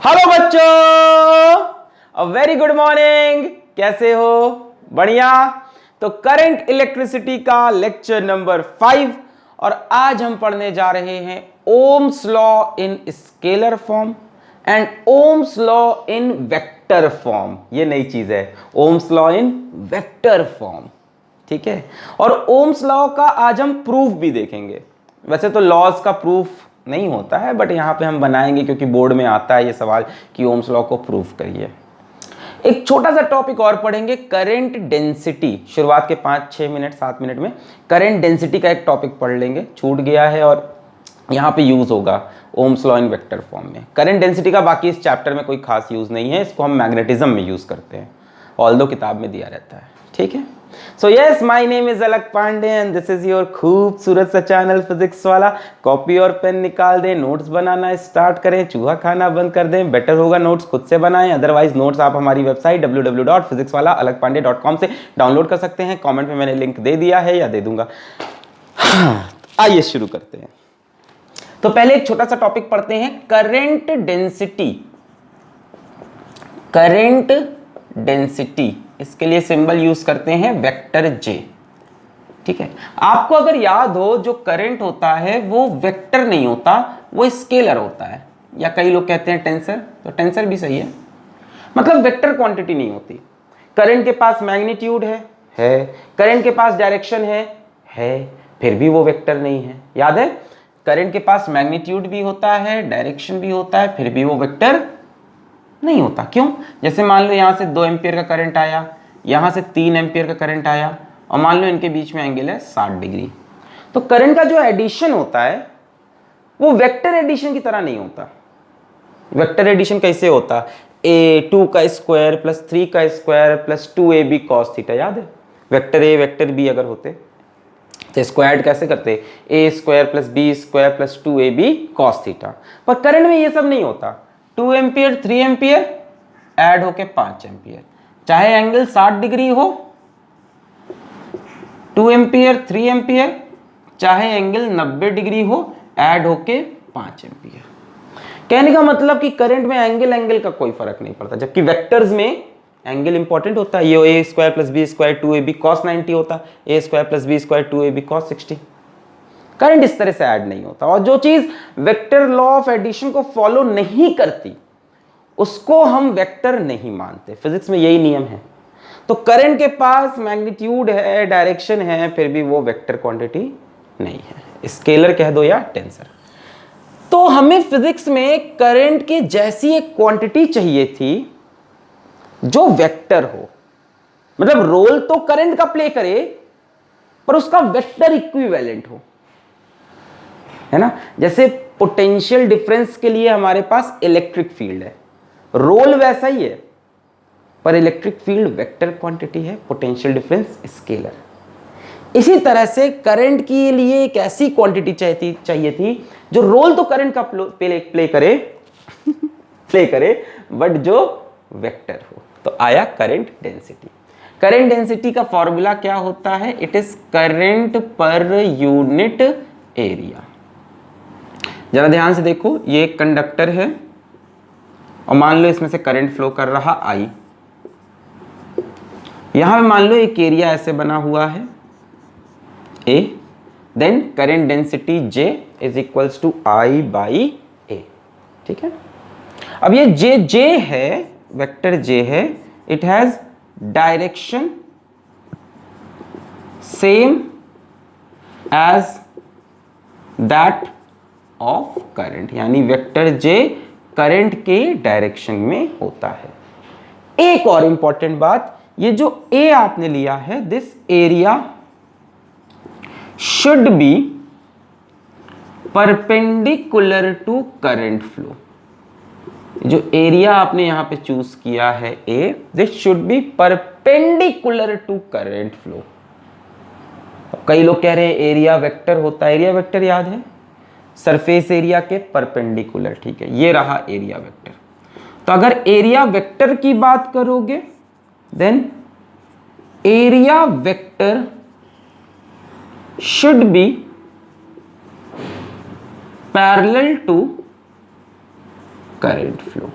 Hello बच्चों, a very good morning. कैसे हो? बढ़िया। तो करंट इलेक्ट्रिसिटी का लेक्चर नंबर 5 और आज हम पढ़ने जा रहे हैं ohms law in scalar form and ohms law in vector form. ये नई चीज है, ohms law in vector form. ठीक है, और ओम्स लॉ का आज हम प्रूफ भी देखेंगे। वैसे तो लॉज का प्रूफ नहीं होता है, बट यहाँ पे हम बनाएंगे क्योंकि बोर्ड में आता है ये सवाल कि ओम्स लॉ को प्रूफ करिए। एक छोटा सा टॉपिक और पढ़ेंगे, करंट डेंसिटी। शुरुआत के 5-6 मिनट 7 मिनट में करंट डेंसिटी का एक टॉपिक पढ़ लेंगे, छूट गया है और यहाँ पे यूज होगा ohms law in vector form में। करंट डेंसिटी का बाकी इस चैप्टर में कोई खास यूज नहीं है, इसको हम मैग्नेटिज्म में यूज करते हैं, ऑल्दो किताब में दिया रहता है। ठीक है, so yes, my name is Alakh Pandey and this is your खूबसूरत सा चैनल फिजिक्स वाला। कॉपी और पेन निकाल दें, नोट्स बनाना स्टार्ट करें, चूहा खाना बंद कर दें। बेटर होगा नोट्स खुद से बनाएं, अदरवाइज नोट्स आप हमारी वेबसाइट www.physicswala-alakpande.com से डाउनलोड कर सकते हैं। कमेंट में मैंने लिंक दे दिया है या दे दूंगा। आइए शुरू करते हैं। तो पहले एक छोटा सा टॉपिक पढ़ते हैं, करंट डेंसिटी। करंट डेंसिटी, इसके लिए सिंबल यूज करते हैं वेक्टर जे। ठीक है, आपको अगर याद हो जो करंट होता है वो वेक्टर नहीं होता, वो स्केलर होता है, या कई लोग कहते हैं टेंसर, तो टेंसर भी सही है, मतलब वेक्टर क्वांटिटी नहीं होती। करंट के पास मैग्नीट्यूड है, करंट के पास डायरेक्शन है, फिर भी वो वेक्टर नहीं है। याद है, करंट के पास मैग्नीट्यूड भी होता है, डायरेक्शन भी होता है, फिर भी वो वेक्टर नहीं होता। क्यों? जैसे मान लो यहां से 2 एम्पियर का करंट आया, यहां से 3 एम्पियर का करंट आया, और मान लो इनके बीच में एंगल है 60 डिग्री। तो करंट का जो एडिशन होता है वो वेक्टर एडिशन की तरह नहीं होता। वेक्टर एडिशन कैसे होता? a2 का स्क्वायर प्लस 3 का square plus 2ab cos theta. याद है, वेक्टर a वेक्टर b अगर होते तो स्क्वायर्ड कैसे करते? a square plus b square plus 2ab cos theta. पर करंट में ये सब नहीं होता। 2 एम्पियर 3 एम्पियर ऐड होके 5 एम्पियर, चाहे एंगल 60 डिग्री हो। 2 एम्पियर 3 एम्पियर, चाहे एंगल 90 डिग्री हो, ऐड होके 5 एम्पियर। कहने का मतलब कि करंट में एंगल का कोई फर्क नहीं पड़ता, जबकि वेक्टर्स में एंगल इंपॉर्टेंट होता है। ये a square plus b square 2ab cos 90 होता, a square plus b square 2ab cos 60। Current इस तरह से ऐड नहीं होता, और जो चीज वेक्टर लॉ ऑफ एडिशन को फॉलो नहीं करती उसको हम वेक्टर नहीं मानते। फिजिक्स में यही नियम है। तो करंट के पास मैग्नीट्यूड है, डायरेक्शन है, फिर भी वो वेक्टर क्वांटिटी नहीं है, स्केलर कह दो या टेंसर। तो हमें फिजिक्स में करंट के जैसी एक क्वांटिटी चाहिए थी जो वेक्टर हो, मतलब रोल तो करंट का प्ले करे पर उसका वेक्टर इक्विवेलेंट हो, है ना। जैसे पोटेंशियल डिफरेंस के लिए हमारे पास इलेक्ट्रिक फील्ड है, रोल वैसा ही है, पर इलेक्ट्रिक फील्ड वेक्टर क्वांटिटी है, पोटेंशियल डिफरेंस स्केलर। इसी तरह से करंट के लिए एक ऐसी क्वांटिटी चाहिए थी जो रोल तो करंट का प्ले करे प्ले करे, बट जो वेक्टर हो। तो आया करंट डेंसिटी। करंट डेंसिटी का फॉर्मूला क्या होता है? It is current per unit area. जरा ध्यान से देखो, ये एक कंडक्टर है और मान लो इसमें से करंट फ्लो कर रहा I। यहां पे मान लो एक एरिया ऐसे बना हुआ है A, then current density J is equals to I by A। ठीक है, अब ये J है, वेक्टर J है, it has direction same as that of current, यानी वेक्टर J करंट के डायरेक्शन में होता है। एक और इंपॉर्टेंट बात, ये जो A आपने लिया है, this area should be perpendicular to current flow. जो एरिया आपने यहां पे चूज किया है A, this should be perpendicular to current flow. कई लोग कह रहे हैं एरिया वेक्टर होता है, एरिया वेक्टर याद है सरफेस एरिया के परपेंडिकुलर। ठीक है, ये रहा एरिया वेक्टर। तो अगर एरिया वेक्टर की बात करोगे, then area vector should be parallel to current flow.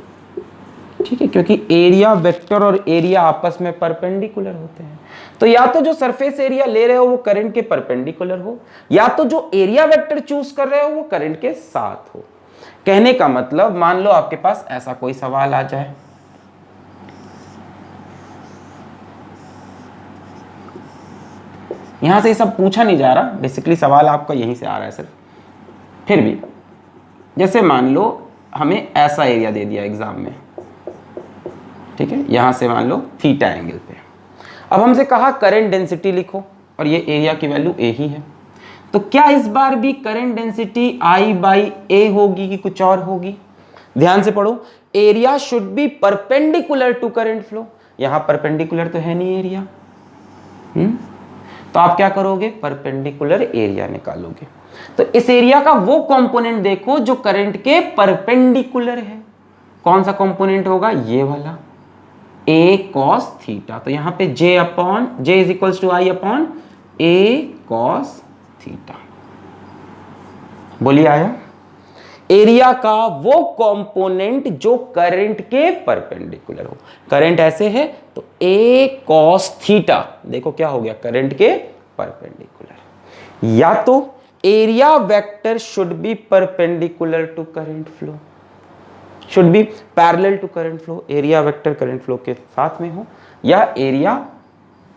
ठीक है, क्योंकि एरिया वेक्टर और एरिया आपस में परपेंडिकुलर होते हैं। तो या तो जो सरफेस एरिया ले रहे हो वो करंट के परपेंडिकुलर हो, या तो जो एरिया वेक्टर चूज कर रहे हो वो करंट के साथ हो। कहने का मतलब, मान लो आपके पास ऐसा कोई सवाल आ जाए, यहां से ये सब पूछा नहीं जा रहा, बेसिकली सवाल आपका यहीं से आ रहा है सिर्फ, फिर भी जैसे मान लो हमें ऐसा एरिया दे दिया एग्जाम में, ठीक है, यहां से मान लो थीटा एंगल पे, अब हमसे कहा करंट डेंसिटी लिखो और ये एरिया की वैल्यू ए ही है, तो क्या इस बार भी current density I by A होगी कि कुछ और होगी? ध्यान से पढ़ो, area should be perpendicular to current flow, यहां परपेंडिकुलर तो है नहीं एरिया, तो आप क्या करोगे, परपेंडिकुलर एरिया निकालोगे। तो इस एरिया का वो कंपोनेंट देखो जो करंट के परपेंडिकुलर है, कौन सा कंपोनेंट होगा, ये वाला a cos थीटा। तो यहां पे j is equals to I upon a cos theta. बोलिए आया? एरिया का वो कंपोनेंट जो करंट के परपेंडिकुलर हो, करंट ऐसे है तो a cos थीटा, देखो क्या हो गया, करंट के परपेंडिकुलर। या तो area vector should be perpendicular to current flow, should be parallel to current flow, area vector current flow के साथ में हो, या एरिया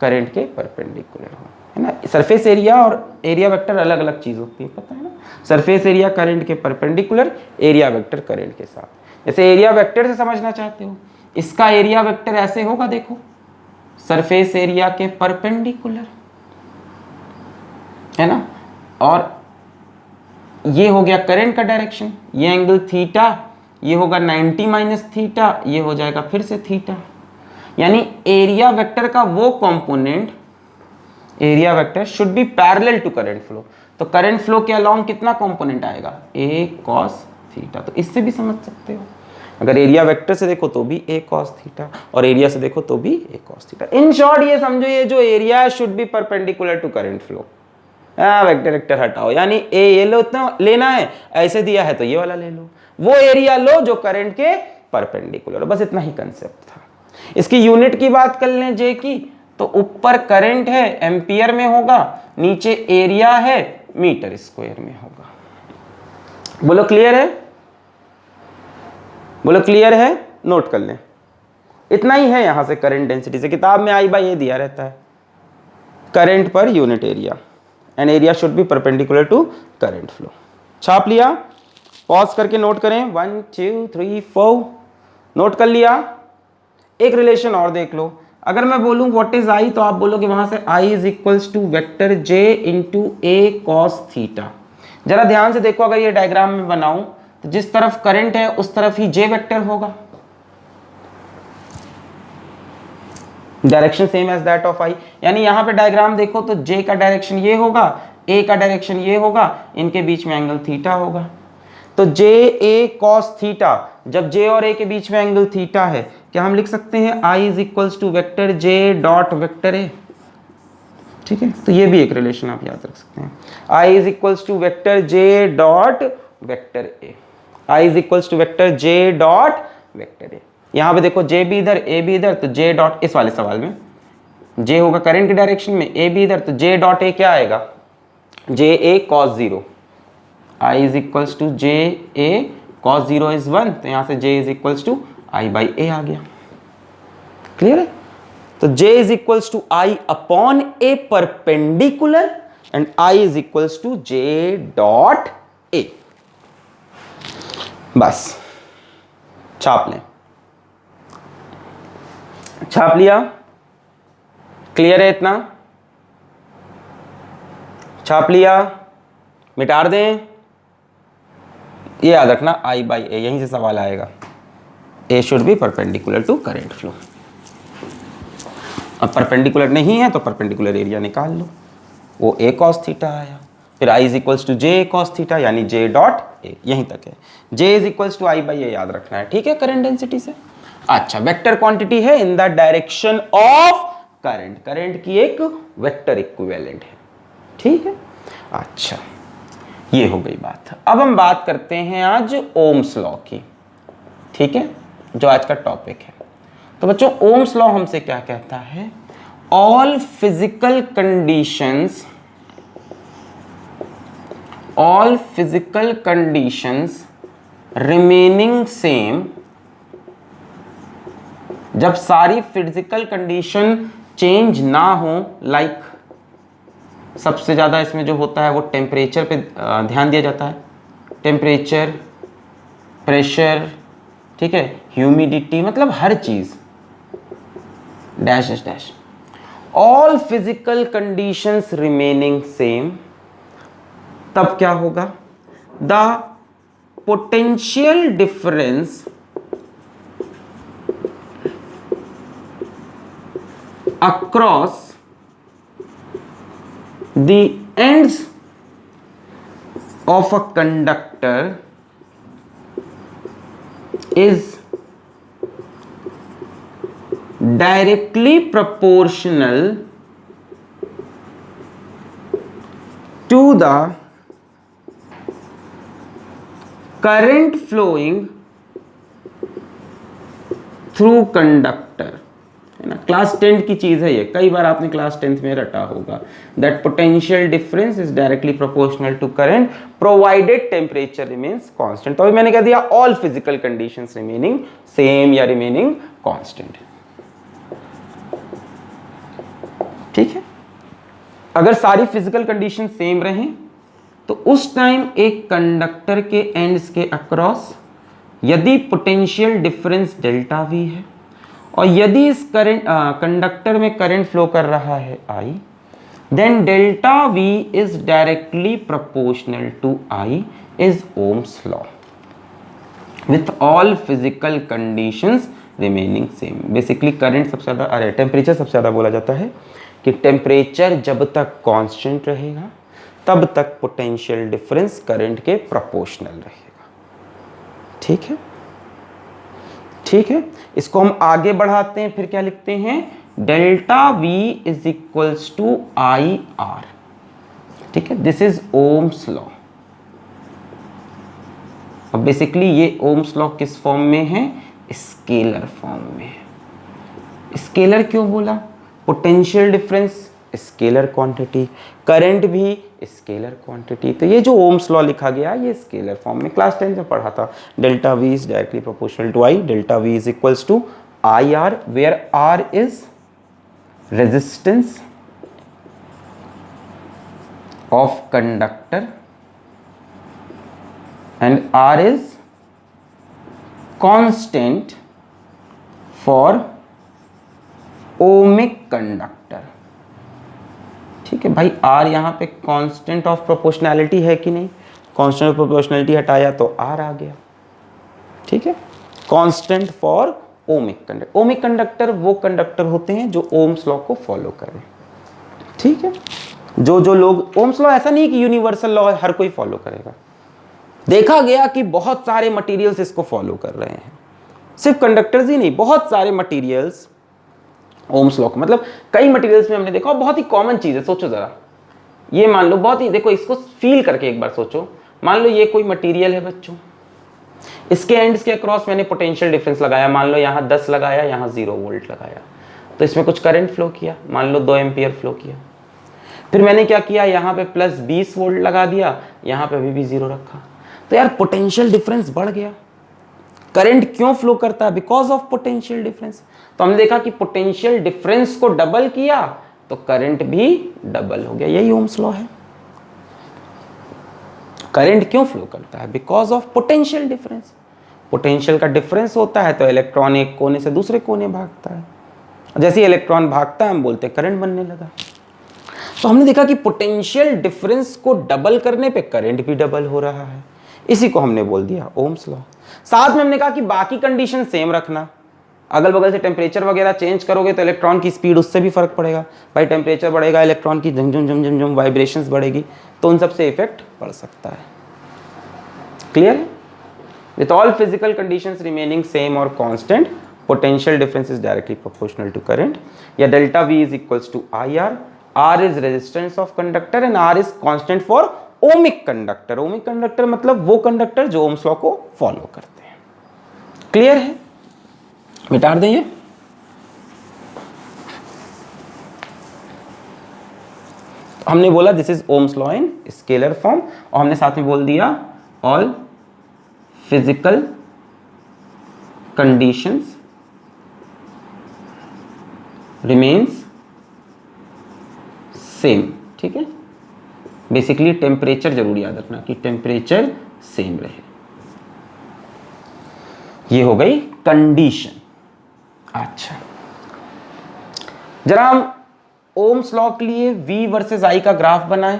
करंट के परपेंडिकुलर हो, है ना। सरफेस एरिया और एरिया वेक्टर अलग अलग चीज होती है, पता है ना। सरफेस एरिया करंट के परपेंडिकुलर, एरिया वेक्टर करंट के साथ। जैसे एरिया वेक्टर से समझना चाहते हो, इसका एरिया वेक्टर ऐसे होगा, देखो सरफेस एरिया के परपेंडिकुलर, है ना, और ये हो गया करंट का डायरेक्शन, ये एंगल थीटा, ये होगा 90 माइनस थीटा, ये हो जाएगा फिर से थीटा। यानी एरिया वेक्टर का वो component, area vector should be parallel to current flow, तो करंट फ्लो के अलोंग कितना कंपोनेंट आएगा, a cos थीटा। तो इससे भी समझ सकते हो, अगर एरिया वेक्टर से देखो तो भी a cos थीटा, और एरिया से देखो तो भी a cos theta. In short ये समझो, ये जो area should be perpendicular to current flow. Vector vector हटाओ, यानी ए ये लो तो लेना है, ऐसे दिया है तो ये वाला ले लो, वो एरिया लो जो करंट के परपेंडिकुलर, बस इतना ही कंसेप्ट था। इसकी यूनिट की बात कर लें जे की, तो ऊपर करंट है एम्पियर में होगा, नीचे एरिया है मीटर स्क्वायर में होगा। बोलो क्लियर है, बोलो क्लियर है, नोट कर लें, इतना ही है यहां से करंट डेंसिटी से। किताब में I बाई ए दिया रहता है, current per unit area, and area should be perpendicular to current flow. छाप लिया, पॉज करके नोट करें, 1 2 3 4, नोट कर लिया। एक रिलेशन और देख लो, अगर मैं बोलूं व्हाट इज आई, तो आप बोलोगे वहां से I is equals to vector J into A cos theta. जरा ध्यान से देखो, अगर ये डायग्राम में बनाऊं तो जिस तरफ करंट है उस तरफ ही जे वेक्टर होगा, direction same as that of I. यानी यहां पे डायग्राम देखो तो जे का डायरेक्शन ये होगा, ए का डायरेक्शन ये होगा, इनके बीच में एंगल थीटा होगा। तो जे ए कॉस थीटा, जब जे और ए के बीच में एंगल थीटा है, क्या हम लिख सकते हैं I is equals to vector J dot vector A. ठीक है, तो ये भी एक रिलेशन आप याद रख सकते हैं, I is equals to vector J dot vector A, I is equals to vector J dot vector A. यहां पे देखो जे भी इधर ए भी इधर, तो जे डॉट, इस वाले सवाल में जे होगा करंट की डायरेक्शन में, ए भी इधर, तो जे डॉट ए क्या आएगा, J A cos zero, I is equals to J A cos zero is 1, तो यहां से J is equals to I by A आ गया। क्लियर है, तो J is equals to I upon A perpendicular, and I is equals to J dot A. बस छाप लें, छाप लिया, क्लियर है इतना, छाप लिया, मिटा दें। ये याद रखना आई बाई ए, यहीं से सवाल आएगा, A should be perpendicular to current flow. अब परपेंडिकुलर नहीं है तो परपेंडिकुलर एरिया निकाल लो, वो ए कॉस थीटा आया, फिर I is equals to J cos theta, यानी जे डॉट ए, यहीं तक है। J is equals to I by A याद रखना है, ठीक है, करंट डेंसिटी से। अच्छा, वेक्टर क्वांटिटी है in the direction of current, current की एक वेक्टर इक्विवेलेंट है, ठीक है। अच्छा, ये हो गई बात। अब हम बात करते हैं आज ओम्स लॉ की, ठीक है। जो आज का टॉपिक है। तो बच्चों ओम्स लॉ हमसे क्या कहता है, all physical conditions remaining same, जब सारी फिजिकल कंडीशन चेंज ना हो, लाइक सबसे ज्यादा इसमें जो होता है वो टेम्परेचर पे ध्यान दिया जाता है, टेम्परेचर, प्रेशर, ठीक है, ह्यूमिडिटी, मतलब हर चीज, dash dash, all physical conditions remaining same, तब क्या होगा, the potential difference across the ends of a conductor is directly proportional to the current flowing through conductor, है ना। क्लास 10 की चीज है ये, कई बार आपने क्लास 10 में रटा होगा। That potential difference is directly proportional to current provided temperature remains constant. तो अभी मैंने कह दिया all physical conditions remaining same या रिमेनिंग कांस्टेंट, ठीक है। अगर सारी फिजिकल कंडीशन सेम रहें तो उस टाइम एक कंडक्टर के एंड्स के अक्रॉस यदि पोटेंशियल डिफरेंस डेल्टा वी है और यदि इस करंट कंडक्टर में करंट फ्लो कर रहा है I, then delta V is directly proportional to I is Ohm's law with all physical conditions remaining same. Basically current सबसे ज्यादा, अरे टेम्परेचर सबसे ज्यादा बोला जाता है कि टेम्परेचर जब तक कांस्टेंट रहेगा तब तक पोटेंशियल डिफरेंस करंट के प्रोपोर्शनल रहेगा, ठीक है, ठीक है। इसको हम आगे बढ़ाते हैं, फिर क्या लिखते हैं, delta V is equals to I R, ठीक है। This is Ohm's law. अब बेसिकली ये ओम्स लॉ किस फॉर्म में है, स्केलर फॉर्म में है। स्केलर क्यों बोला, potential difference scalar quantity, current भी स्केलर क्वांटिटी, तो ये जो ओम्स लॉ लिखा गया ये स्केलर फॉर्म में क्लास 10 में पढ़ा था। Delta V is directly proportional to I, delta V is equals to I R, where R is resistance of conductor and R is constant for ohmic conductor, ठीक है भाई। R यहाँ पे constant of proportionality है कि नहीं, constant of proportionality हटाया तो R आ गया, ठीक है। Constant for ohmic conductor, ohmic conductor वो कंडक्टर होते हैं जो ओम्स लॉ को फॉलो करें, ठीक है। जो लोग, ओम्स लॉ ऐसा नहीं कि यूनिवर्सल लॉ हर कोई फॉलो करेगा, देखा गया कि बहुत सारे मटेरियल्स इसको फॉलो कर रहे हैं, सिर्फ कंडक्टर्स ही नहीं, बहुत सारे मटेरियल्स ओम्स लॉ को, मतलब कई मटेरियल्स में हमने देखा, बहुत ही कॉमन चीज है। सोचो जरा, ये मान लो, बहुत ही, देखो इसको फील करके एक बार सोचो, मान लो ये कोई मटेरियल है बच्चों, इसके एंड्स के अक्रॉस मैंने पोटेंशियल डिफरेंस लगाया, मान लो यहाँ 10 लगाया, यहाँ 0 वोल्ट लगाया, तो इसमें कुछ करंट फ्लो किया, मान लो 2 एम्पियर फ्लो किया। फिर मैंने क्या किया, यहाँ पे प्लस 20 वोल्ट लगा दिया, यहाँ पे अभी भी 0 रखा, तो यार पोटेंशियल डिफरेंस बढ़ गया। करंट क्यों फ्लो करता है, बिकॉज ऑफ पोटेंशियल डिफरेंस। तो हमने देखा कि पोटेंशियल डिफरेंस को डबल किया तो करंट भी डबल हो गया, यही ओम्स लॉ है। करंट क्यों फ्लो करता है, because of potential difference. Potential का डिफरेंस होता है तो इलेक्ट्रॉन एक कोने से दूसरे कोने भागता है, जैसे ही इलेक्ट्रॉन भागता है हम बोलते हैं करंट बनने लगा। तो हमने देखा कि पोटेंशियल डिफरेंस को डबल करने पे करंट भी डबल हो रहा है, इसी को हमने बोल दिया ओम्स लॉ। साथ में हमने कहा कि बाकी कंडीशन सेम रखना, अगल बगल से टेम्परेचर वगैरह चेंज करोगे तो इलेक्ट्रॉन की स्पीड, उससे भी फर्क पड़ेगा भाई। टेम्परेचर बढ़ेगा, इलेक्ट्रॉन की झम झम झम झम झम वाइब्रेशंस बढ़ेगी, तो उन सब से इफेक्ट पड़ सकता है। क्लियर है? With all physical conditions remaining same और constant, potential difference is directly proportional to current, या delta V is equals to I R. R is resistance of conductor and R is constant for ohmic conductor. Ohmic conductor मतलब वो conductor जो ohms law को follow करते हैं। Clear है? मिटा दें ये। हमने बोला this is Ohm's law in scalar form, और हमने साथ में बोल दिया all physical conditions remains same. ठीक है, बेसिकली टेम्परेचर जरूर याद रखना कि टेम्परेचर सेम रहे। ये हो गई कंडीशन। अच्छा, जरा हम ओम्स लॉ के लिए V वर्सेस I का ग्राफ बनाए।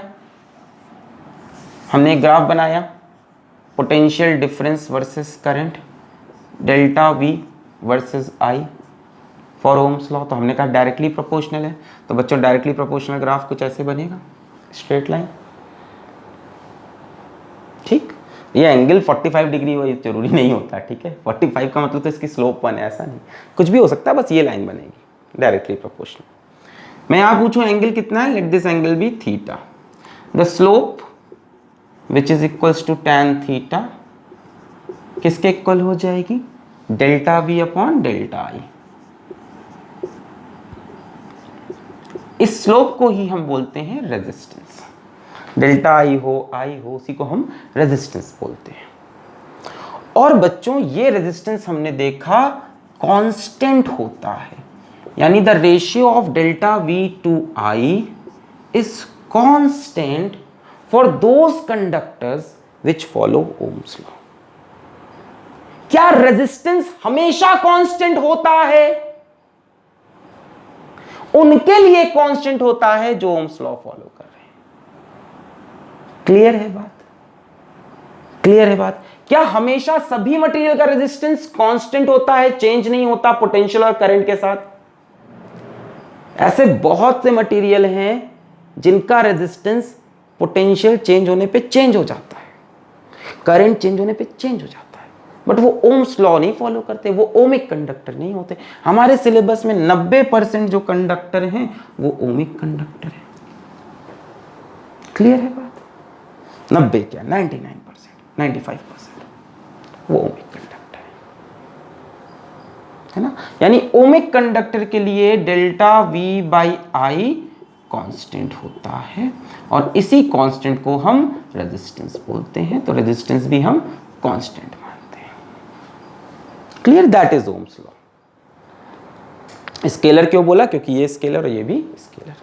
हमने एक ग्राफ बनाया, potential difference versus current, delta V versus I for Ohm's law. तो हमने कहा डायरेक्टली प्रोपोर्शनल है, तो बच्चों डायरेक्टली प्रोपोर्शनल ग्राफ कुछ ऐसे बनेगा, स्ट्रेट लाइन। ठीक, ये एंगल 45 डिग्री हो जरूरी नहीं होता। ठीक है, 45 का मतलब तो इसकी स्लोप 1 है, ऐसा नहीं, कुछ भी हो सकता है, बस ये लाइन बनेगी डायरेक्टली प्रोपोर्शनल। मैं यहां पूछूं एंगल कितना है, let this angle be theta, the slope which is equals to tan theta किसके इक्वल हो जाएगी, delta V upon delta I। इस स्लोप को ही हम बोलते हैं रेजिस्टेंस। डेल्टा I हो I हो, उसी को हम रेजिस्टेंस बोलते हैं। और बच्चों ये रेजिस्टेंस हमने देखा कांस्टेंट होता है, यानी the ratio of delta V to I is constant for those conductors which follow Ohm's law. क्या रेजिस्टेंस हमेशा कांस्टेंट होता है? उनके लिए कांस्टेंट होता है जो ओम्स लॉ फॉलो कर रहे हैं। क्लियर है बात? क्लियर है बात? क्या हमेशा सभी मटेरियल का रेजिस्टेंस कांस्टेंट होता है, चेंज नहीं होता पोटेंशियल और करंट के साथ? ऐसे बहुत से मटेरियल हैं जिनका रेजिस्टेंस पोटेंशियल चेंज होने पे चेंज हो जाता है, करंट चेंज होने पे चेंज हो जाता है, बट वो ओम्स लॉ नहीं फॉलो करते, वो ओमिक कंडक्टर नहीं होते। हमारे सिलेबस में 90% जो कंडक्टर हैं वो ओमिक कंडक्टर है। क्लियर है बात? 90 क्या, 99%, 95% वो ओमिक कंडक्टर है ना। यानी ओमिक कंडक्टर के लिए delta V by I constant होता है, और इसी कांस्टेंट को हम रेजिस्टेंस बोलते हैं। तो रेजिस्टेंस भी हम कांस्टेंट मानते हैं। Clear? That is Ohm's law. Scalar क्यों बोला? क्योंकि ये स्केलर और ये भी स्केलर।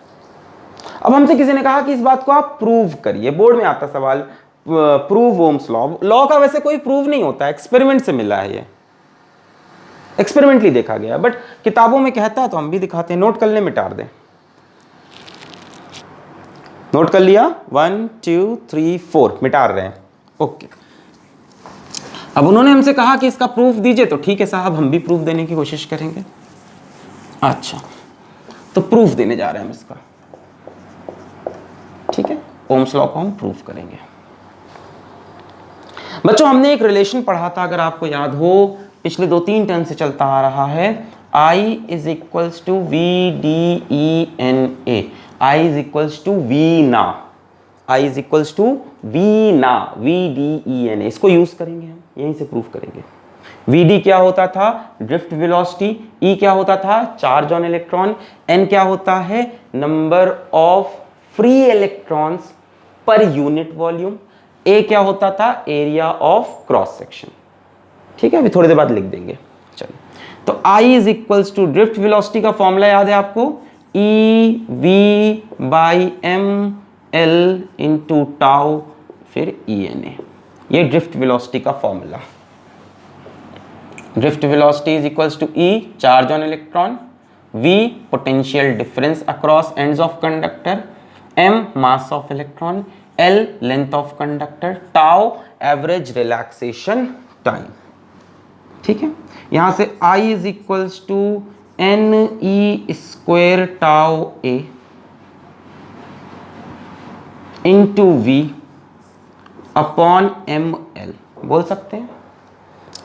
अब हमसे किसी ने कहा कि इस बात को आप प्रूव करिए, बोर्ड में आता सवाल, प्रूव ओम्स लॉ। लॉ का वैसे कोई प्रूव नहीं होता, एक्सपेरिमेंट से मिला है, ये एक्सपेरिमेंटली देखा गया, बट किताबों में कहता है तो हम भी दिखाते हैं। नोट कर ले, मिटा दें। नोट कर लिया? 1 2 3 4 मिटा रहे हैं। ओके, अब उन्होंने हमसे कहा कि इसका प्रूफ दीजिए, तो ठीक है साहब, हम भी प्रूफ देने की कोशिश करेंगे। अच्छा, तो प्रूफ देने जा रहे हैं हम इसका। ठीक है, ओम्स लॉ को हम प्रूफ करेंगे। बच्चों हमने एक रिलेशन पढ़ा था, अगर आपको याद हो, पिछले 2-3 टर्म से चलता आ रहा है, I is equals to VDENA, I is equals to वीना, I इज इक्वल्स टू वीना, VDENA। इसको यूज करेंगे हम, यहीं से प्रूफ करेंगे। VD क्या होता था? Drift velocity. E क्या होता था? Charge on electron. N क्या होता है? Number of free electrons per unit volume. A क्या होता था? Area of cross section. ठीक है, अभी थोड़ी देर बाद लिख देंगे। चलो, तो I is equals to drift velocity का फॉर्मूला याद है आपको? EV/mL इंटू टाउ फिर ENA। ये ड्रिफ्ट वेलोसिटी का formula. Drift velocity is equals to E charge on electron, V potential difference across ends of conductor, M mass of electron, L length of conductor, tau average relaxation time. ठीक है, यहां से I is equals to NE square tau A into V upon ML बोल सकते हैं।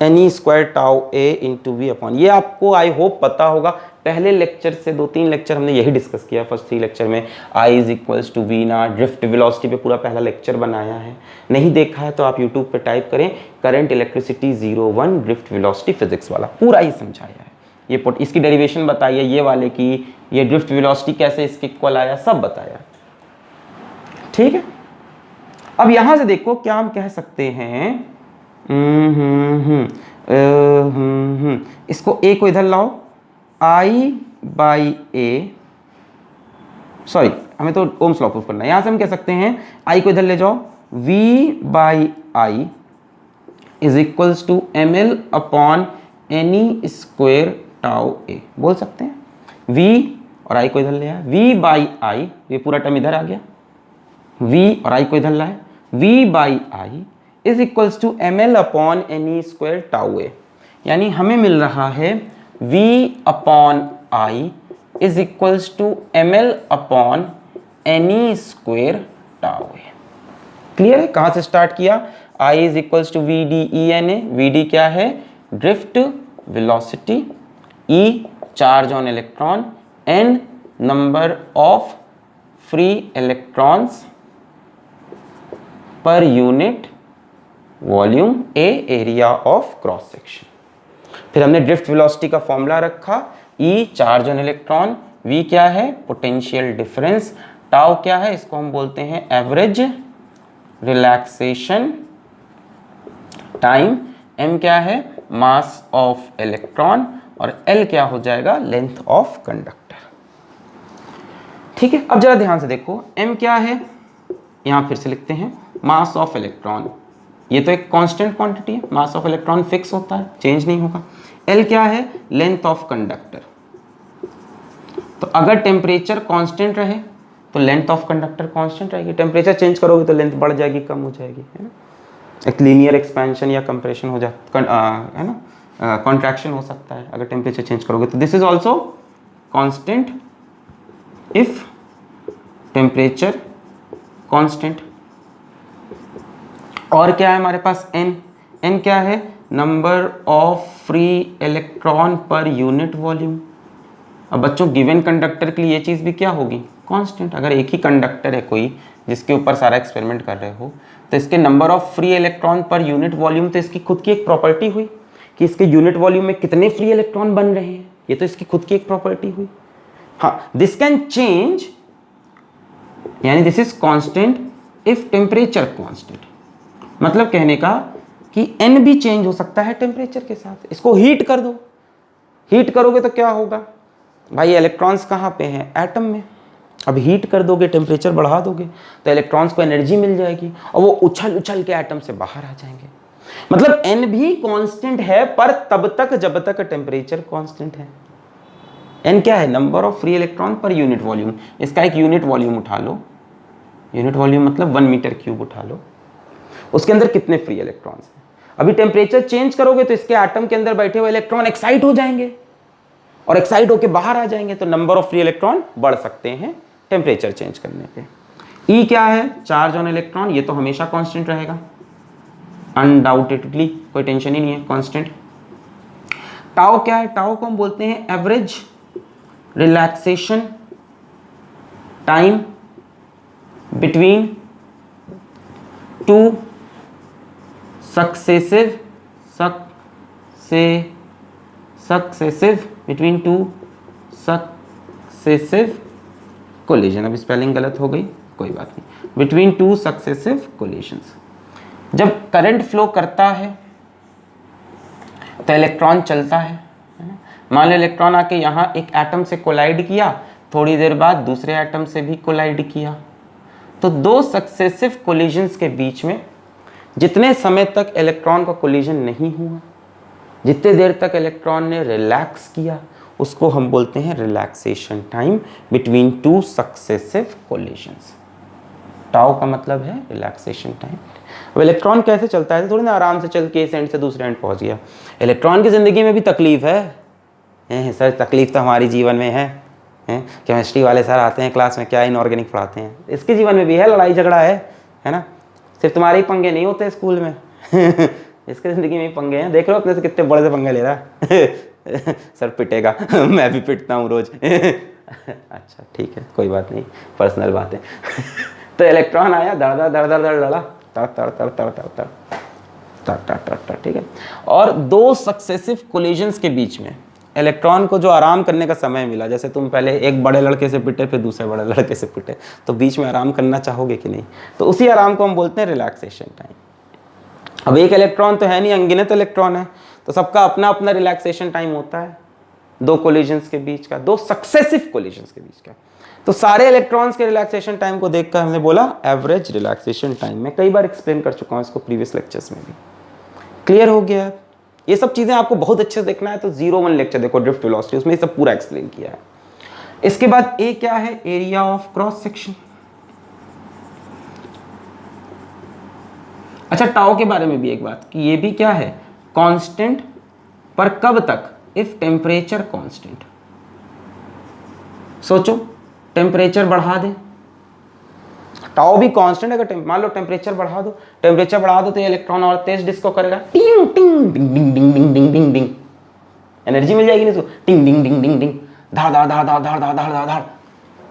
NE square tau A into V upon, ये आपको I hope पता होगा, पहले लेक्चर से 2-3 लेक्चर हमने यही डिस्कस किया। फर्स्ट 3 लेक्चर में I is equals to V ना, ड्रिफ्ट वेलोसिटी पे पूरा पहला लेक्चर बनाया है। नहीं देखा है तो आप यूट्यूब पे टाइप करें current electricity 01 drift velocity physics वाला, पूरा ही समझाया है। ये इसकी डेरिवेशन बताइए, ये वाले की, ये ड्रिफ्ट वेलोसिटी कैसे इसके इक्वल आया, सब बताया। ठीक है, अब यहां से देखो क्या हम कह सकते हैं, इसको a को इधर लाओ, I बाई ए, सॉरी हमें तो ओम्स लॉ प्रूफ करना है, यहां से हम कह सकते हैं I को इधर ले जाओ, V by I is equals to m l upon n e square tau A, बोल सकते हैं। V और I को इधर ले आया, V बाई आई, ये पूरा टर्म इधर आ गया, V और I को इधर लाए, V by I is equals to m l upon n e square tau A, यानी हमें मिल रहा है V upon I is equals to m l upon n e square tau A. Clear है, कहां से स्टार्ट किया, I is equals to v d e n A, v d क्या है, drift velocity, E charge on electron, N number of free electrons per unit volume, A area of cross section. फिर हमने drift velocity का formula रखा, E charge on electron, V क्या है, potential difference, tau क्या है, इसको हम बोलते हैं एवरेज रिलैक्सेशन टाइम, M क्या है, मास ऑफ इलेक्ट्रॉन, और L क्या हो जाएगा, लेंथ ऑफ कंडक्टर। ठीक है, अब जरा ध्यान से देखो, M क्या है, यहां फिर से लिखते हैं मास ऑफ इलेक्ट्रॉन, ये तो एक कांस्टेंट क्वांटिटी है, मास ऑफ इलेक्ट्रॉन फिक्स होता है, चेंज नहीं होगा। L क्या है, लेंथ ऑफ कंडक्टर, तो अगर टेम्परेचर कांस्टेंट रहे तो लेंथ ऑफ कंडक्टर कांस्टेंट रहेगी, टेम्परेचर चेंज करोगे तो लेंथ बढ़ जाएगी, कम हो जाएगी, है ना, एक लीनियर एक्सपेंशन या कंप्रेशन हो जाता है ना, कॉन्ट्रैक्शन हो सकता है अगर टेम्परेचर चेंज करोगे। तो this is also constant if temperature constant. और क्या है हमारे पास, n क्या है, नंबर ऑफ फ्री इलेक्ट्रॉन पर यूनिट वॉल्यूम। अब बच्चों गिवन कंडक्टर के लिए ये चीज़ भी क्या होगी, कांस्टेंट। अगर एक ही कंडक्टर है कोई जिसके ऊपर सारा एक्सपेरिमेंट कर रहे हो, तो इसके नंबर ऑफ फ्री इलेक्ट्रॉन पर यूनिट वॉल्यूम तो इसकी खुद की एक प्रॉपर्टी हुई कि इसके यूनिट वॉल्यूम में कितने फ्री इलेक्ट्रॉन बन रहे हैं, ये तो इसकी खुद की एक प्रॉपर्टी हुई। हाँ, दिस कैन चेंज, यानी this is constant if temperature constant, मतलब कहने का कि n भी चेंज हो सकता है टेम्परेचर के साथ। इसको हीट कर दो, हीट करोगे तो क्या होगा भाई, इलेक्ट्रॉन्स कहाँ पे हैं, एटम में। अब हीट कर दोगे, टेम्परेचर बढ़ा दोगे तो इलेक्ट्रॉन्स को एनर्जी मिल जाएगी और वो उछल उछल के एटम से बाहर आ जाएंगे। मतलब n भी कांस्टेंट है, पर तब तक जब तक टेम्परेचर कांस्टेंट है। n क्या है, नंबर ऑफ फ्री इलेक्ट्रॉन पर यूनिट वॉल्यूम। इसका एक यूनिट वॉल्यूम उठा लो, यूनिट वॉल्यूम मतलब 1 मीटर क्यूब उठा लो, उसके अंदर कितने फ्री इलेक्ट्रॉन्स हैं। अभी टेम्परेचर चेंज करोगे तो इसके एटम के अंदर बैठे हुए इलेक्ट्रॉन एक्साइट हो जाएंगे और एक्साइट होके बाहर आ जाएंगे, तो नंबर ऑफ फ्री इलेक्ट्रॉन बढ़ सकते हैं टेम्परेचर चेंज करने पे। E क्या है, चार्ज ऑन इलेक्ट्रॉन, ये तो हमेशा कांस्टेंट रहेगा अनडाउटेडली, कोई टेंशन ही नहीं है, कांस्टेंट। टाउ क्या है, टाउ को हम बोलते हैं average relaxation time between two successive between two successive collision. अब स्पेलिंग गलत हो गई, कोई बात नहीं, बिटवीन टू सक्सेसिव कोलिजन्स। जब करंट फ्लो करता है तो इलेक्ट्रॉन चलता है, मान लो इलेक्ट्रॉन आके यहाँ एक एटम से कोलाइड किया, थोड़ी देर बाद दूसरे एटम से भी कोलाइड किया, तो दो सक्सेसिव कोलिजन्स के बीच में जितने समय तक इलेक्ट्रॉन का कोलिजन नहीं हुआ, जितने देर तक इलेक्ट्रॉन ने रिलैक्स किया, उसको हम बोलते हैं relaxation time between two successive collisions. Tau का मतलब है रिलैक्सेशन टाइम। अब इलेक्ट्रॉन कैसे चलता है, थोड़ी ना आराम से चल के इस एंड से दूसरे एंड पहुंच गया। इलेक्ट्रॉन की ज़िंदगी में भी तकलीफ है सर, तकलीफ तो हमारी जीवन में है। केमिस्ट्री वाले सर आते हैं क्लास में, क्या इनऑर्गेनिक पढ़ाते हैं, इसके जीवन में भी है, लड़ाई झगड़ा है ना। सिर्फ तुम्हारे ही पंगे नहीं होते स्कूल में इसके ज़िंदगी में ही पंगे हैं। देख रहे हो अपने से कितने बड़े से पंगे ले रहा है सर पिटेगा मैं भी पिटता हूँ रोज अच्छा ठीक है, कोई बात नहीं, पर्सनल बात है तो इलेक्ट्रॉन आया, दड़ दड़ दड़ दड़ दड़ लड़ा, तड़ तड़ तड़ तड़ तड़ तड़ तड़ तड़ तड़, ठीक है। और दो सक्सेसिव कोलिजन्स के बीच में इलेक्ट्रॉन को जो आराम करने का समय मिला, जैसे तुम पहले एक बड़े लड़के से पिटे फिर दूसरे बड़े लड़के से पिटे, तो बीच में आराम करना चाहोगे कि नहीं, तो उसी आराम को हम बोलते हैं रिलैक्सेशन टाइम। अब एक इलेक्ट्रॉन तो है नहीं, अनगिनत इलेक्ट्रॉन है, तो सबका अपना अपना रिलैक्सेशन टाइम होता है, दो कोलिजन्स के बीच का, दो सक्सेसिव कोलिजन्स के बीच का। तो सारे इलेक्ट्रॉन्स के रिलैक्सेशन टाइम को देखकर हमने बोला एवरेज रिलैक्सेशन टाइम। मैं कई बार एक्सप्लेन कर चुका हूँ इसको प्रीवियस लेक्चर्स में भी। क्लियर हो गया? ये सब चीजें आपको बहुत अच्छे से देखना है तो 01 लेक्चर देखो ड्रिफ्ट वेलोसिटी, उसमें ये सब पूरा एक्सप्लेन किया है। इसके बाद ए क्या है? Area of cross section. अच्छा, टाउ के बारे में भी एक बात कि ये भी क्या है? कांस्टेंट, पर कब तक? If temperature constant. सोचो टेम्परेचर बढ़ा दे, टाउ भी कांस्टेंट, अगर मान लो टेम्परेचर बढ़ा दो, तो ये इलेक्ट्रॉन और तेज डिस्को करेगा, टिंग टिंग डिंग डिंग डिंग डिंग डिंग डिंग डिंग, एनर्जी मिल जाएगी ना इसको, टिंग डिंग डिंग डिंग डिंग, धाड़ धाड़ धाड़ धाड़ धाड़ धाड़ धाड़ धाड़ धाड़,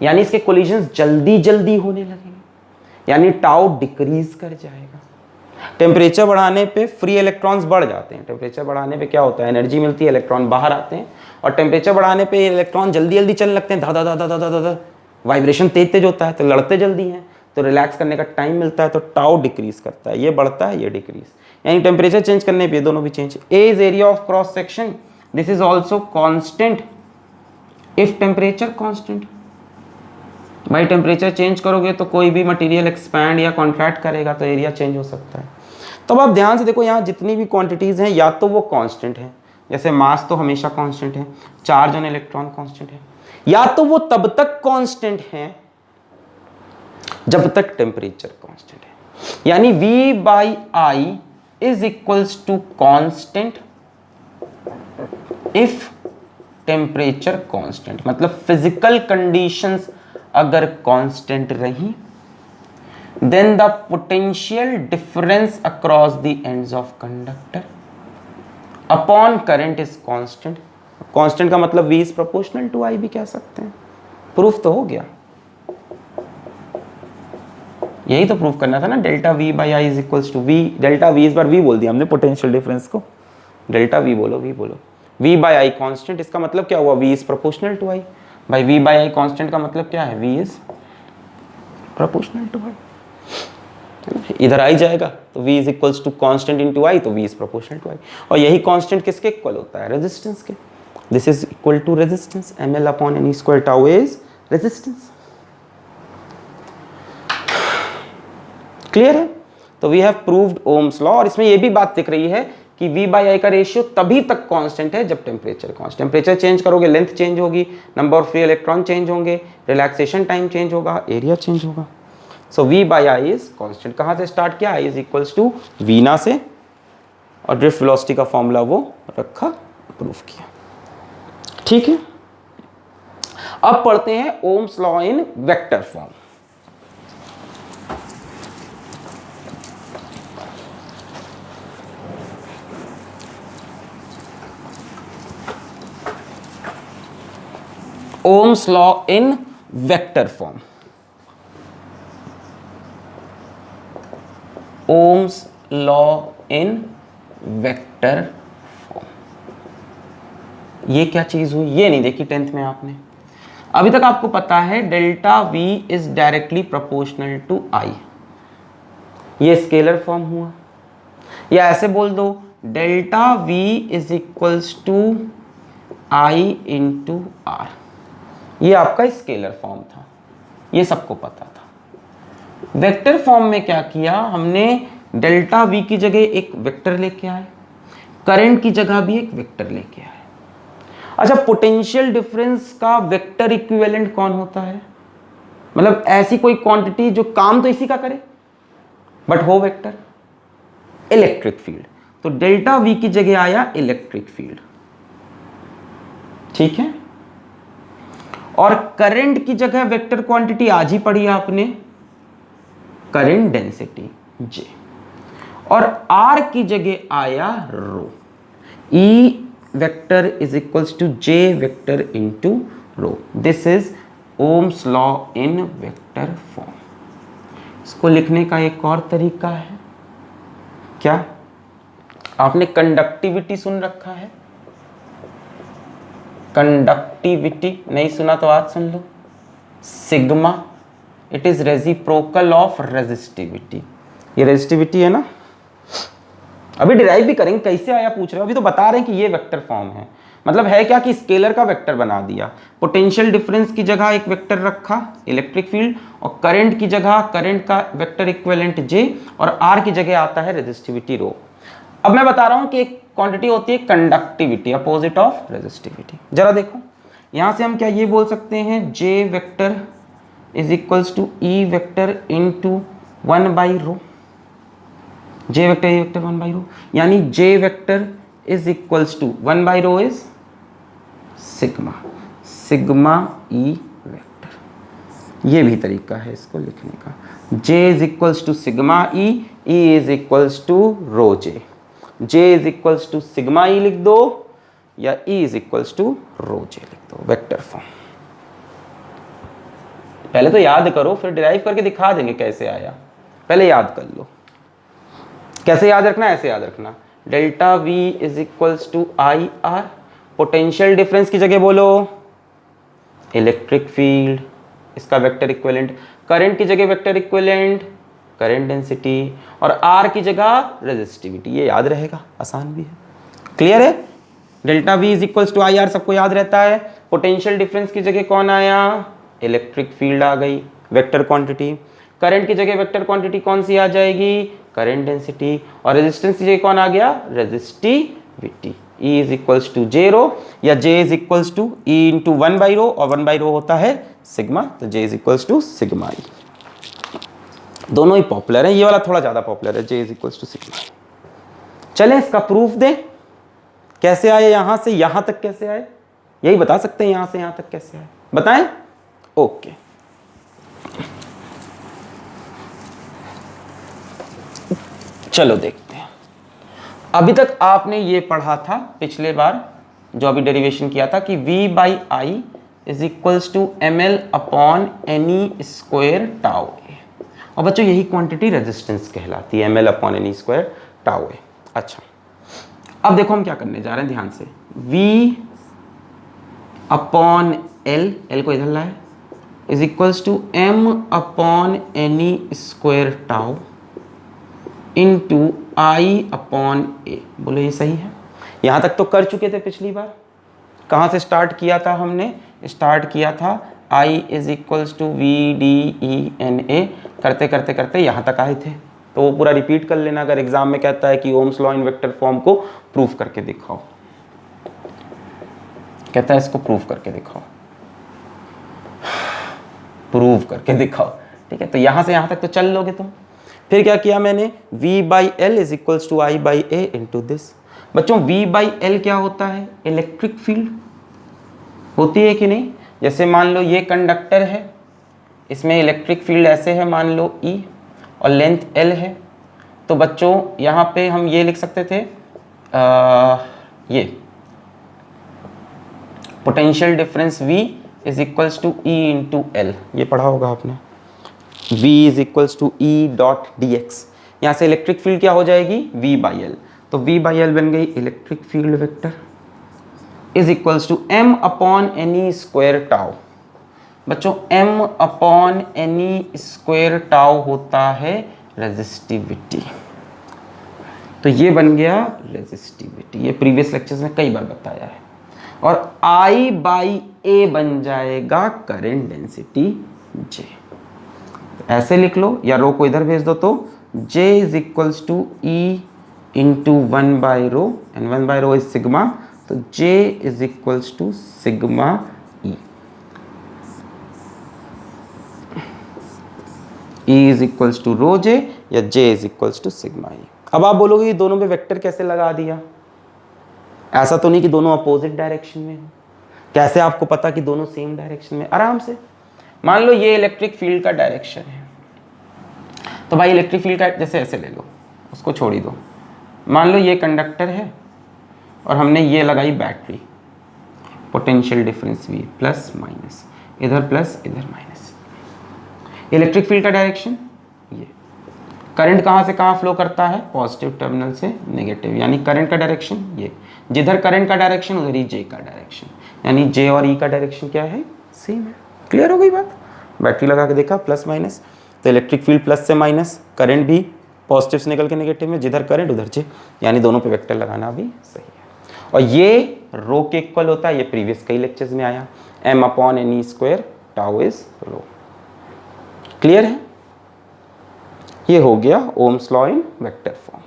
यानी इसके कोलिजन्स जल्दी जल्दी होने लगेंगे, यानी टाउ डिक्रीज कर जाएगा। टेम्परेचर बढ़ाने पे फ्री इलेक्ट्रॉन्स बढ़ जाते हैं, टेम्परेचर बढ़ाने पे क्या होता है? एनर्जी मिलती है, इलेक्ट्रॉन बाहर आते हैं, और टेम्परेचर बढ़ाने पे इलेक्ट्रॉन जल्दी जल्दी चलने लगते हैं, धा धा धा धा धा धा धा, वाइब्रेशन तेज तेज होता है तो लड़ते जल्दी हैं, तो रिलैक्स करने का टाइम मिलता है, तो टाउ डिक्रीज करता है, ये बढ़ता है ये डिक्रीज, यानी टेम्परेचर चेंज करने पे दोनों भी change. A is area of cross section, this is also constant if temperature constant. भाई टेम्परेचर चेंज करोगे तो कोई भी मटेरियल एक्सपैंड या कॉन्ट्रैक्ट करेगा तो एरिया चेंज हो सकता है। तो अब आप ध्यान से देखो, यहाँ जितनी भी क्वांटिटीज हैं या तो वो कांस्टेंट है, जैसे मास तो हमेशा कांस्टेंट है, चार्ज ऑन इलेक्ट्रॉन कांस्टेंट है, या तो वो तब तक कांस्टेंट है जब तक टेम्परेचर कांस्टेंट है, यानी V by I is equals to constant if temperature constant, मतलब फिजिकल कंडीशंस अगर कांस्टेंट रही, then the potential difference across the ends of conductor upon current is constant। constant का मतलब V is proportional to I भी कह सकते हैं। Proof तो हो गया, यही तो प्रूफ करना था ना, delta V by I is equals to V, delta V इस बार V बोल दिया हमने पोटेंशियल डिफरेंस को, डेल्टा V बोलो, V बोलो, V बाई आई कांस्टेंट, इसका मतलब क्या हुआ? V is proportional to I। भाई V बाई आई कांस्टेंट का मतलब क्या है? V is proportional to I, इधर आई जाएगा तो V is equals to constant into I, तो V is proportional to I, और यही कॉन्स्टेंट किसके इक्वल होता है? रेजिस्टेंस के। This is equal to resistance, ml upon n square tau is resistance. Clear है? तो we have proved Ohm's law, और इसमें ये भी बात दिख रही है कि V बाई आई का रेशियो तभी तक कांस्टेंट है जब टेम्परेचर कांस्टेंट, टेम्परेचर चेंज करोगे लेंथ चेंज होगी, number of free electron change होंगे, रिलैक्सेशन टाइम चेंज होगा, एरिया चेंज होगा। So V by I is constant. कहाँ से स्टार्ट किया? I इज इक्वल्स टू वीना से, और ड्रिफ्ट वेलोसिटी का फॉर्मूला वो रखा, प्रूफ किया। ठीक है, अब पढ़ते हैं ohms law in vector form. Ohms law in vector form, ohms law in vector form, ये क्या चीज हुई? ये नहीं देखी 10th में आपने। अभी तक आपको पता है delta V is directly proportional to I, ये स्केलर फॉर्म हुआ, या ऐसे बोल दो delta V is equals to I into R, ये आपका स्केलर फॉर्म था, ये सबको पता था। वेक्टर फॉर्म में क्या किया हमने? डेल्टा V की जगह एक वेक्टर लेके आए, करंट की जगह भी एक वेक्टर लेके आए। अच्छा, पोटेंशियल डिफरेंस का वेक्टर इक्विवेलेंट कौन होता है? मतलब ऐसी कोई क्वांटिटी जो काम तो इसी का करे बट हो वेक्टर, इलेक्ट्रिक फील्ड। तो डेल्टा V की जगह आया इलेक्ट्रिक फील्ड, ठीक है। और करंट की जगह वेक्टर क्वांटिटी आज ही पढ़ी आपने, करंट डेंसिटी J, और R की जगह आया rho, E vector is equals to J vector into rho. This is Ohm's law in vector form. इसको लिखने का एक और तरीका है, क्या? आपने कंडक्टिविटी सुन रखा है? कंडक्टिविटी नहीं सुना तो आज सुन लो, sigma it is reciprocal of resistivity. ये रेजिस्टिविटी है ना, अभी डिराइव भी करेंगे कैसे आया पूछ रहे हो, अभी तो बता रहे हैं कि ये वेक्टर फॉर्म है। मतलब है क्या कि स्केलर का वेक्टर बना दिया, पोटेंशियल डिफरेंस की जगह एक वेक्टर रखा इलेक्ट्रिक फील्ड, और करंट की जगह करंट का वेक्टर इक्विवेलेंट जे, और आर की जगह आता है रेजिस्टिविटी रो। अब मैं बता रहा हूं कि एक क्वांटिटी होती है कंडक्टिविटी, अपोजिट ऑफ रेजिस्टिविटी। जरा देखो यहां से हम क्या ये बोल सकते हैं, J vector is equals to E vector into 1/रो, जे वेक्टर ए वेक्टर 1/रो, यानी J vector is equals to 1/रो is sigma, sigma E vector. ये भी तरीका है इसको लिखने का, J is equals to sigma E is equals to rho J, J is equals to sigma E लिख दो या E is equals to rho J लिख दो, वेक्टर फॉर्म। पहले तो याद करो फिर डिराइव करके दिखा देंगे कैसे आया, पहले याद कर लो। कैसे याद रखना, ऐसे याद रखना, delta V is equals to I R, potential difference की जगह बोलो इलेक्ट्रिक फील्ड, इसका वेक्टर इक्विवेलेंट, करंट की जगह वेक्टर इक्विवेलेंट करंट डेंसिटी, और आर की जगह रेजिस्टिविटी। ये याद रहेगा, आसान भी है। क्लियर है, delta V is equals to I R सबको याद रहता है। पोटेंशियल डिफरेंस की जगह कौन आया, इलेक्ट्रिक फील्ड आ गई, वेक्टर क्वांटिटी। करंट की जगह वेक्टर क्वांटिटी कौन सी आ जाएगी, करंट डेंसिटी, और रेजिस्टेंस की जगह कौन आ गया, resistivity. E is equals to J rho, या J is equals to E into 1/रो, और 1/रो होता है सिग्मा, तो J is equals to sigma E. दोनों ही पॉपुलर है, ये वाला थोड़ा ज्यादा पॉपुलर है, J is equals to sigma. चलें इसका प्रूफ दें, कैसे आए यहां से यहां तक कैसे आए, यही बता सकते हैं, यहां से यहां तक कैसे आए बताएं। ओके चलो देखते हैं। अभी तक आपने ये पढ़ा था पिछले बार जो अभी डेरिवेशन किया था कि V/I is equals to ml upon n e square tau A, और बच्चों यही क्वांटिटी रेजिस्टेंस कहलाती है, ml upon n e square tau A. अच्छा अब देखो हम क्या करने जा रहे हैं, ध्यान से, V अपॉन L, L को इधर लाए, is equals to m upon n e square tau into I upon A. बोलो ये सही है, यहां तक तो कर चुके थे पिछली बार। कहां से स्टार्ट किया था हमने, स्टार्ट किया था I is equals to VDE/NA, करते करते करते यहां तक आए थे, तो वो पूरा रिपीट कर लेना। अगर एग्जाम में कहता है कि ohms law in vector form को प्रूफ करके दिखाओ, कहता है इसको प्रूफ करके दिखाओ, प्रूव करके दिखाओ, ठीक है। तो यहां से यहां तक तो चल लोगे तुम। फिर क्या किया मैंने, V/L is equals to I/A into this. बच्चों V/L क्या होता है, इलेक्ट्रिक फील्ड होती है कि नहीं। जैसे मान लो ये कंडक्टर है, इसमें इलेक्ट्रिक फील्ड ऐसे है, मान लो E और लेंथ L है, तो बच्चों यहाँ पे हम ये लिख सकते थे, ये potential difference V is equals to E into L, ये पढ़ा होगा आपने। V is equals to E dot dx, यहाँ से इलेक्ट्रिक फील्ड क्या हो जाएगी, V/L, तो V/L बन गई electric field vector is equals to m upon n e square tau. बच्चों m upon n e square tau होता है रेजिस्टिविटी, तो ये बन गया रेजिस्टिविटी, ये प्रीवियस लेक्चर्स में कई बार बताया है। और I/A बन जाएगा करंट डेंसिटी J, ऐसे लिख लो या रो को इधर भेज दो, तो J is equals to E into 1/रो, एंड 1/रो इज सिग्मा, तो J is equals to sigma E। E is equals to rho J या J is equals to sigma E। अब आप बोलोगे ये दोनों में वेक्टर कैसे लगा दिया, ऐसा तो नहीं कि दोनों अपोजिट डायरेक्शन में हो, कैसे आपको पता कि दोनों सेम डायरेक्शन में। आराम से मान लो ये इलेक्ट्रिक फील्ड का डायरेक्शन है, तो भाई इलेक्ट्रिक फील्ड का जैसे ऐसे ले लो, उसको छोड़ ही दो। मान लो ये कंडक्टर है और हमने ये लगाई battery, potential difference V plus minus, इधर प्लस इधर माइनस, इलेक्ट्रिक फील्ड का डायरेक्शन ये। करंट कहाँ से कहाँ फ्लो करता है, पॉजिटिव टर्मिनल से नेगेटिव, यानी करंट का डायरेक्शन ये, जिधर करंट का डायरेक्शन उधर ही जे का डायरेक्शन, यानी जे और ई का डायरेक्शन क्या है, सेम है। क्लियर हो गई बात। बैटरी लगा के देखा प्लस माइनस, तो इलेक्ट्रिक फील्ड प्लस से माइनस, करंट भी पॉजिटिव से निकल के नेगेटिव में, जिधर करंट उधर जे, यानी दोनों पे वेक्टर लगाना भी सही है। और ये रो के इक्वल होता है, ये प्रीवियस कई लेक्चर्स में आया, m/ne² tau is row. Clear है। ये हो गया Ohm's law in vector form.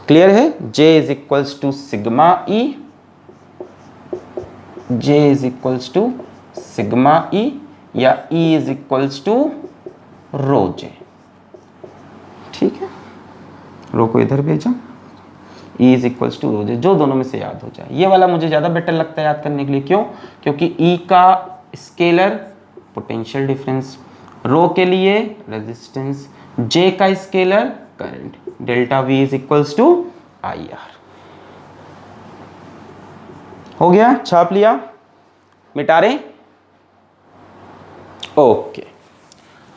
Clear है। J is equals to sigma E, J is equals to sigma E, या E is equals to rho J। ठीक है, रो को इधर भेजा, E is equals to rho J, जो दोनों में से याद हो जाए। ये वाला मुझे ज़्यादा बेटर लगता है याद करने के लिए। क्यों? क्योंकि E का स्केलर पोटेंशियल डिफरेंस, रो के लिए रेजिस्टेंस, J का scalar current, delta V is equals to IR। हो गया, छाप लिया, मिटा रहे। ओके,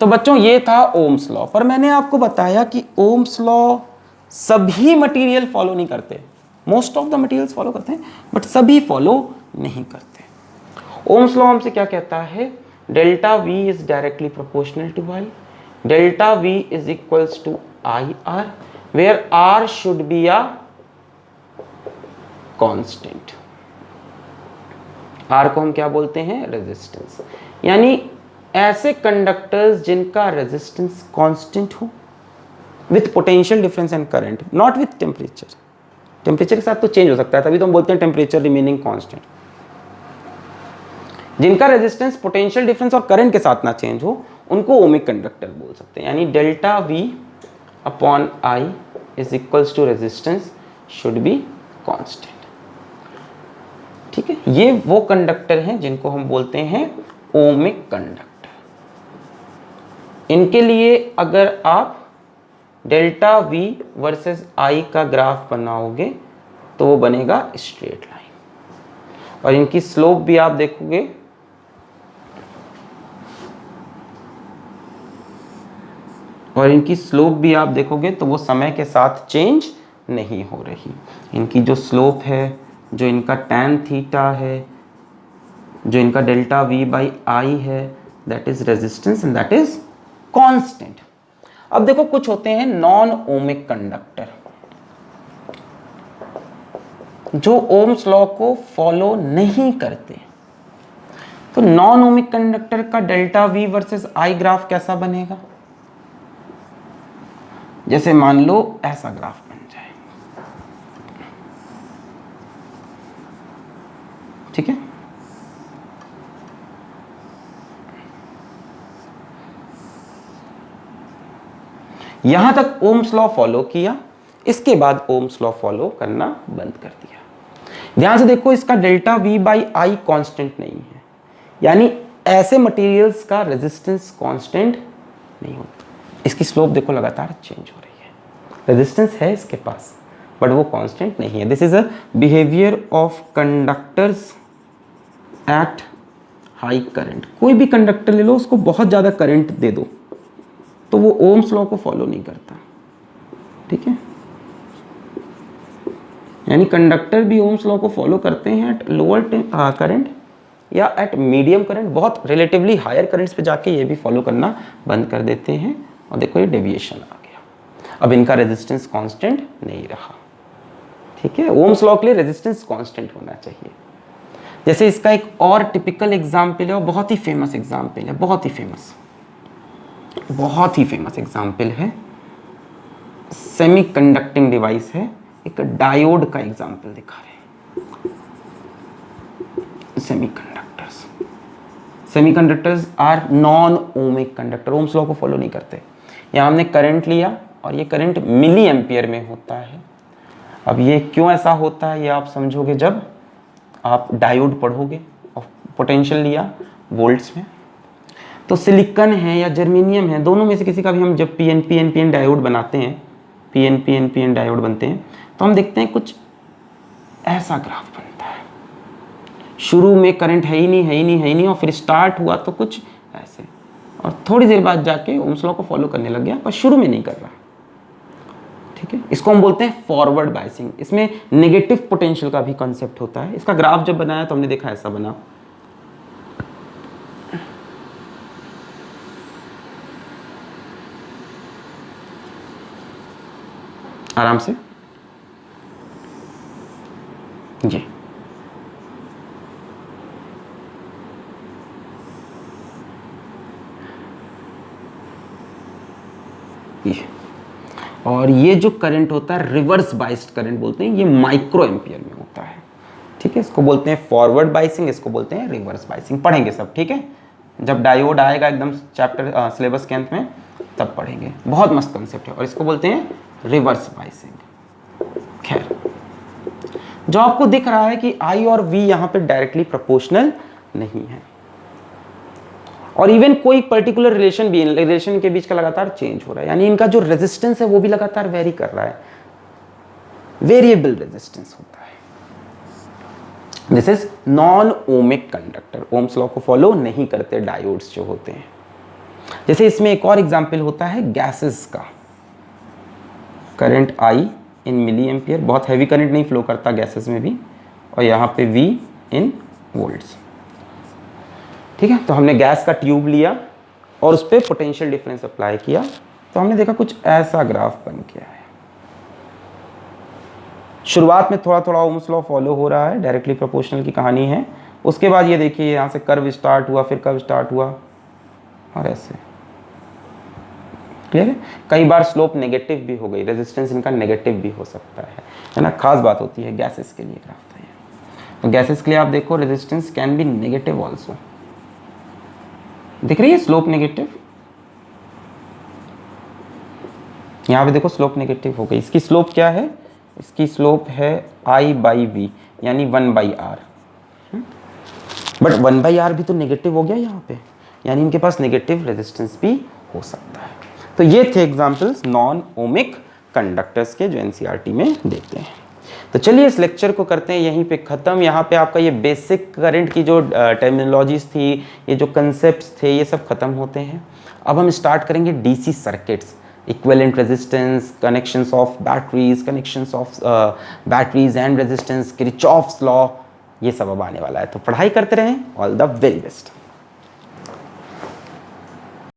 तो बच्चों ये था ओम्स लॉ। पर मैंने आपको बताया कि ओम्स लॉ सभी मटेरियल फॉलो नहीं करते, most of the materials follow करते हैं बट सभी फॉलो नहीं करते। ओम्स लॉ हमसे क्या कहता है, delta V is directly proportional to I, delta V is equals to IR, where R should be a constant. R को हम क्या बोलते हैं, रेजिस्टेंस। यानी ऐसे कंडक्टर्स जिनका रेजिस्टेंस कांस्टेंट हो with potential difference and current, not with temperature. Temperature के साथ तो चेंज हो सकता है, तभी तो हम बोलते हैं टेम्परेचर रिमेनिंग कांस्टेंट। जिनका रेजिस्टेंस पोटेंशियल डिफरेंस और करंट के साथ ना चेंज हो, उनको ओमिक कंडक्टर बोल सकते हैं। यानी delta V upon I is equals to resistance should be constant. ठीक है, ये वो कंडक्टर हैं जिनको हम बोलते हैं ओमिक कंडक्टर। इनके लिए अगर आप डेल्टा V वर्सेस I का ग्राफ बनाओगे तो वो बनेगा स्ट्रेट लाइन, और इनकी स्लोप भी आप देखोगे तो वो समय के साथ चेंज नहीं हो रही। इनकी जो स्लोप है, जो इनका tan थीटा है, जो इनका डेल्टा V बाई I है, that is resistance and that is constant. अब देखो, कुछ होते हैं नॉन ओमिक कंडक्टर जो ओम्स लॉ को फॉलो नहीं करते। तो नॉन ओमिक कंडक्टर का delta V versus I graph कैसा बनेगा, जैसे मान लो ऐसा ग्राफ बन जाए। ठीक है, यहां तक ओम्स लॉ फॉलो किया, इसके बाद ओम्स लॉ फॉलो करना बंद कर दिया। ध्यान से देखो, इसका delta V by I constant नहीं है, यानी ऐसे मटेरियल्स का रेजिस्टेंस कांस्टेंट नहीं होता। इसकी स्लोप देखो लगातार चेंज हो रही है, रेजिस्टेंस है इसके पास बट वो कांस्टेंट नहीं है। This is a behaviour of conductors at high current. कोई भी कंडक्टर ले लो, उसको बहुत ज़्यादा करंट दे दो तो वो ओम्स लॉ को फॉलो नहीं करता। ठीक है, यानी कंडक्टर भी ओम्स लॉ को फॉलो करते हैं एट लोअर करंट या एट मीडियम करंट। बहुत रिलेटिवली हायर करंट्स पे जाके ये भी फॉलो करना बंद कर देते हैं। और देखो ये डेविएशन आ गया, अब इनका रेजिस्टेंस कांस्टेंट नहीं रहा। ठीक है, ओम्स लॉ के लिए रेजिस्टेंस कांस्टेंट होना चाहिए। जैसे इसका एक और टिपिकल एग्जाम्पल है, और बहुत ही फेमस एग्जाम्पल है, बहुत ही फेमस एग्जाम्पल है, सेमी कंडक्टिंग डिवाइस है, एक डायोड का एग्जाम्पल दिखा रहे हैं। Semiconductors are non ohmic conductor, Ohm's law को फॉलो नहीं करते। यहाँ हमने करंट लिया और ये करंट मिली एम्पियर में होता है। अब ये क्यों ऐसा होता है ये आप समझोगे जब आप डायोड पढ़ोगे, और पोटेंशियल लिया वोल्ट्स में। तो सिलिकॉन है या जर्मेनियम है, दोनों में से किसी का भी हम जब पीएन डायोड बनाते हैं, पीएन डायोड बनते हैं, तो हम देखते हैं कुछ ऐसा ग्राफ बनता है। शुरू में करंट है ही नहीं, और फिर स्टार्ट हुआ तो कुछ ऐसे, और थोड़ी देर बाद जाके ओम्स लॉ को फॉलो करने लग गया, पर शुरू में नहीं कर रहा। ठीक है, इसको हम बोलते हैं फॉरवर्ड बायसिंग। इसमें नेगेटिव पोटेंशियल का भी कॉन्सेप्ट होता है। इसका ग्राफ जब बनाया तो हमने देखा ऐसा बना, आराम से ये और ये जो करंट होता है रिवर्स बाइस्ड करंट बोलते हैं, ये माइक्रो एम्पियर में होता है। ठीक है, इसको बोलते हैं फॉरवर्ड बाइसिंग, इसको बोलते हैं रिवर्स बाइसिंग। पढ़ेंगे सब, ठीक है, जब डायोड आएगा एकदम चैप्टर सिलेबस के अंत में तब पढ़ेंगे। बहुत मस्त कंसेप्ट है और इसको बोलते हैं रिवर्स बाइसिंग। खैर, जो आपको दिख रहा है कि I और V यहाँ पे डायरेक्टली प्रोपोर्शनल नहीं है और इवन कोई पर्टिकुलर रिलेशन के बीच का लगातार चेंज हो रहा है, यानी इनका जो रेजिस्टेंस है वो भी लगातार वेरी कर रहा है, वेरिएबल रेजिस्टेंस होता है। This is non ohmic conductor, Ohm's law को फॉलो नहीं करते डायोड्स जो होते हैं। जैसे इसमें एक और एग्जांपल होता है गैसेस का, current I in milli ampere, बहुत हैवी करंट नहीं फ्लो करता गैसेस में भी, और यहाँ पे V इन वोल्ट्स। ठीक है, तो हमने गैस का ट्यूब लिया और उस पर पोटेंशियल डिफरेंस अप्लाई किया, तो हमने देखा कुछ ऐसा ग्राफ बन गया है। शुरुआत में थोड़ा थोड़ा ओम्स लॉ फॉलो हो रहा है, डायरेक्टली प्रोपोर्शनल की कहानी है। उसके बाद ये देखिए यहाँ से कर्व स्टार्ट हुआ, फिर कर्व स्टार्ट हुआ और ऐसे। क्लियर है, कई बार स्लोप नेगेटिव भी हो गई, रेजिस्टेंस इनका नेगेटिव भी हो सकता है ना। खास बात होती है गैसेस के लिए ग्राफ था ये। तो गैसेस के लिए आप देखो resistance can be negative also, दिख रही है स्लोप नेगेटिव, यहाँ पे देखो स्लोप नेगेटिव हो गई। इसकी स्लोप क्या है, इसकी स्लोप है I/V यानी 1/R, बट 1/R भी तो नेगेटिव हो गया यहाँ पे, यानी इनके पास नेगेटिव रेजिस्टेंस भी हो सकता है। तो ये थे एग्जांपल्स नॉन ओमिक कंडक्टर्स के जो एनसीईआरटी में देते हैं। तो चलिए इस लेक्चर को करते हैं यहीं पे ख़त्म। यहाँ पे आपका ये बेसिक करंट की जो टर्मिनोलॉजीज थी, ये जो कंसेप्ट्स थे, ये सब खत्म होते हैं। अब हम स्टार्ट करेंगे DC circuits, equivalent resistance, connections of batteries and resistance, Kirchhoff's law, ये सब अब आने वाला है। तो पढ़ाई करते रहें। All the very best.